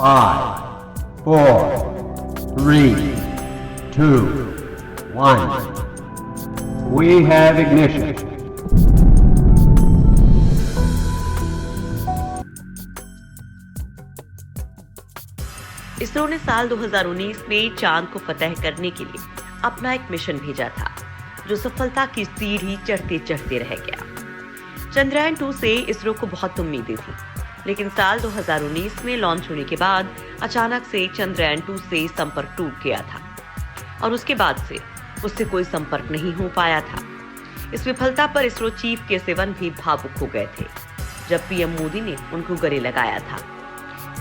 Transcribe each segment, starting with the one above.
5, 4, 3, 2, 1. We have ignition. ISRO ने साल 2019 में चांद को फतह करने के लिए अपना एक मिशन भेजा था, जो सफलता की सीढ़ी चढ़ते चढ़ते रह गया। चंद्रयान 2 से इसरो को बहुत उम्मीदें थी, लेकिन साल 2019 में लॉन्च होने के बाद अचानक से चंद्रयान 2 से संपर्क टूट गया था और उसके बाद से उससे कोई संपर्क नहीं हो पाया था। इस विफलता पर इसरो चीफ के भी भावुक हो गए थे जब पीएम मोदी ने उनको गले लगाया था।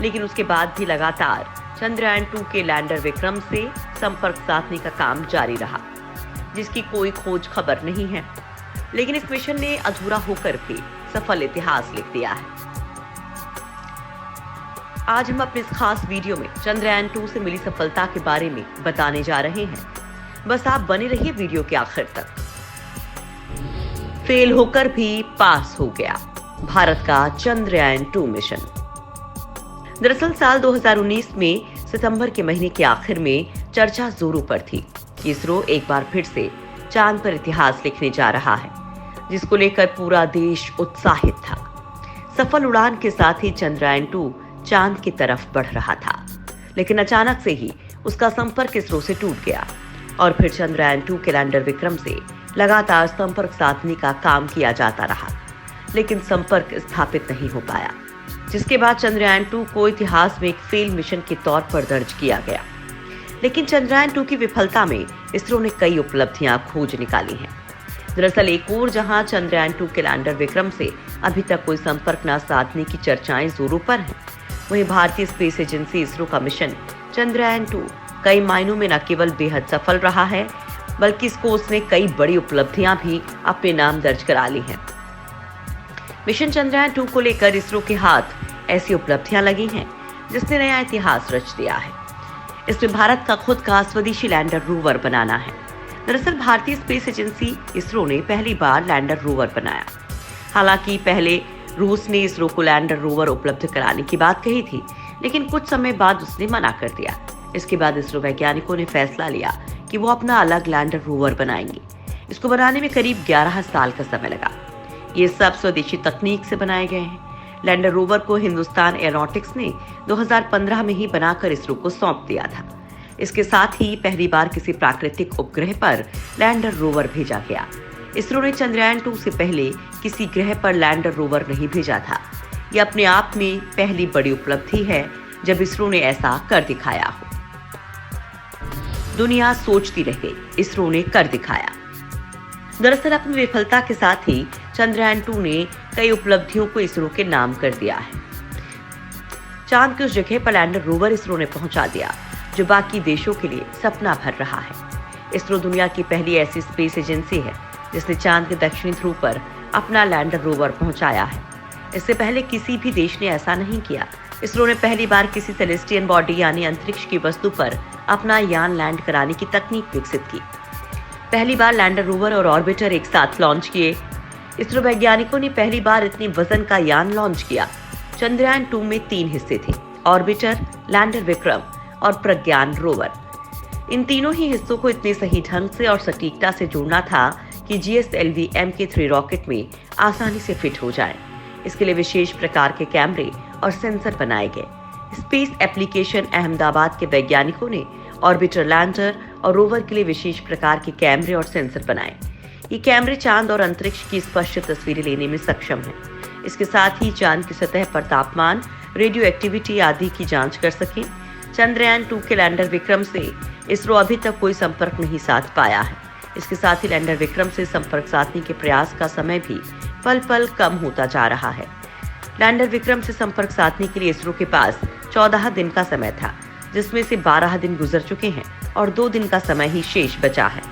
लेकिन उसके बाद भी लगातार चंद्रयान 2 के लैंडर विक्रम से संपर्क साधने का काम जारी रहा, जिसकी कोई खोज खबर नहीं है। लेकिन इस मिशन ने अधूरा होकर भी सफल इतिहास लिख दिया है। आज हम अपने इस खास वीडियो में चंद्रयान 2 से मिली सफलता के बारे में बताने जा रहे हैं। बस आप बने रहिए वीडियो के आखिर तक। फेल होकर भी पास हो गया भारत का चंद्रयान 2 मिशन। दरअसल साल 2019 में सितंबर के महीने के आखिर में चर्चा जोरों पर थी कि इसरो एक बार फिर से चांद पर इतिहास लिखने जा रहा है, जिसको लेकर पूरा देश उत्साहित था। सफल उड़ान के साथ ही चंद्रयान 2 चांद की तरफ बढ़ रहा था, लेकिन अचानक से ही उसका संपर्क इसरो से टूट गया और फिर चंद्रयान 2 के लैंडर विक्रम से लगातार संपर्क साधने का काम किया जाता रहा, लेकिन संपर्क स्थापित नहीं हो पाया, जिसके बाद चंद्रयान 2 को इतिहास में एक फेल मिशन के तौर पर दर्ज किया गया। लेकिन चंद्रयान 2 की विफलता में इसरो ने कई उपलब्धियां खोज निकाली हैं। दरअसल एक ओर जहां चंद्रयान 2 के लैंडर विक्रम से अभी तक कोई संपर्क न साधने की चर्चाएं जोरों पर हैं, वहीं भारतीय स्पेस एजेंसी इसरो का मिशन चंद्रयान 2 कई मायनों में न केवल बेहद सफल रहा है, बल्कि इसको उसने कई बड़ी उपलब्धियां भी अपने नाम दर्ज करा ली हैं। मिशन चंद्रयान 2 को लेकर इसरो के हाथ ऐसी उपलब्धियां लगी हैं जिसने नया इतिहास रच दिया है। इसमें भारत का खुद का स्वदेशी लैंडर रोवर बनाना है। दरअसल भारतीय स्पेस एजेंसी इसरो ने पहली बार लैंडर रोवर बनाया। हालांकि पहले रूस ने इसरो को लैंडर रोवर उपलब्ध कराने की बात कही थी, लेकिन कुछ समय बाद उसने मना कर दिया। इसके बाद इसरो वैज्ञानिकों ने फैसला लिया कि वो अपना अलग लैंडर रोवर बनाएंगे। इसको बनाने में करीब 11 साल का समय लगा। ये सब स्वदेशी तकनीक से बनाए गए हैं। लैंडर रोवर को हिंदुस्तान एरोनॉटिक्स ने 2015 में ही बनाकर इसरो को सौंप दिया था। इसके साथ ही पहली बार किसी प्राकृतिक उपग्रह पर लैंडर रोवर भेजा गया। इसरो ने चंद्रयान 2 से पहले किसी ग्रह पर लैंडर रोवर नहीं भेजा था। ये अपने आप में पहली बड़ी उपलब्धि है जब इसरो ने ऐसा कर दिखाया हो। दुनिया सोचती रह गई, इसरो ने कर दिखाया। दरअसल अपनी विफलता के साथ ही चंद्रयान 2 ने कई उपलब्धियों को इसरो के नाम कर दिया है। चांद की उस जगह पर लैंडर रोवर इसरो ने पहुंचा दिया जो बाकी देशों के लिए सपना भर रहा है। इसरो दुनिया की पहली ऐसी स्पेस एजेंसी है जिसने चांद के दक्षिणी ध्रुव पर अपना लैंडर रोवर पहुंचाया है। इससे पहले किसी भी देश ने ऐसा नहीं किया। इसरो ने पहली बार किसी सेलेस्टियल बॉडी यानी अंतरिक्ष की वस्तु पर अपना यान लैंड कराने की तकनीक विकसित की। पहली बार लैंडर रोवर और ऑर्बिटर एक साथ लॉन्च किए। इसरो वैज्ञानिकों ने पहली बार इतनी वजन का यान लॉन्च किया। चंद्रयान 2 में 3 हिस्से थे: ऑर्बिटर, लैंडर विक्रम और प्रज्ञान रोवर। इन तीनों ही हिस्सों को इतने सही ढंग से और सटीकता से जोड़ना था कि GSLV Mk3 रॉकेट में आसानी से फिट हो जाए। इसके लिए विशेष प्रकार के कैमरे और सेंसर बनाए गए। स्पेस एप्लीकेशन अहमदाबाद के वैज्ञानिकों ने ऑर्बिटर, लैंडर और रोवर के लिए विशेष प्रकार के कैमरे और सेंसर बनाए। ये कैमरे चांद और अंतरिक्ष की स्पष्ट तस्वीरें लेने में सक्षम हैं। इसके साथ ही चांद की सतह पर तापमान, रेडियो एक्टिविटी आदि की जांच कर सकें। चंद्रयान 2 के लैंडर विक्रम से इसरो अभी तक कोई संपर्क नहीं साध पाया है। इसके साथ ही लैंडर विक्रम से संपर्क साधने के प्रयास का समय भी पल पल कम होता जा रहा है। लैंडर विक्रम से संपर्क साधने के लिए इसरो के पास 14 दिन का समय था, जिसमें से 12 दिन गुजर चुके हैं और 2 दिन का समय ही शेष बचा है।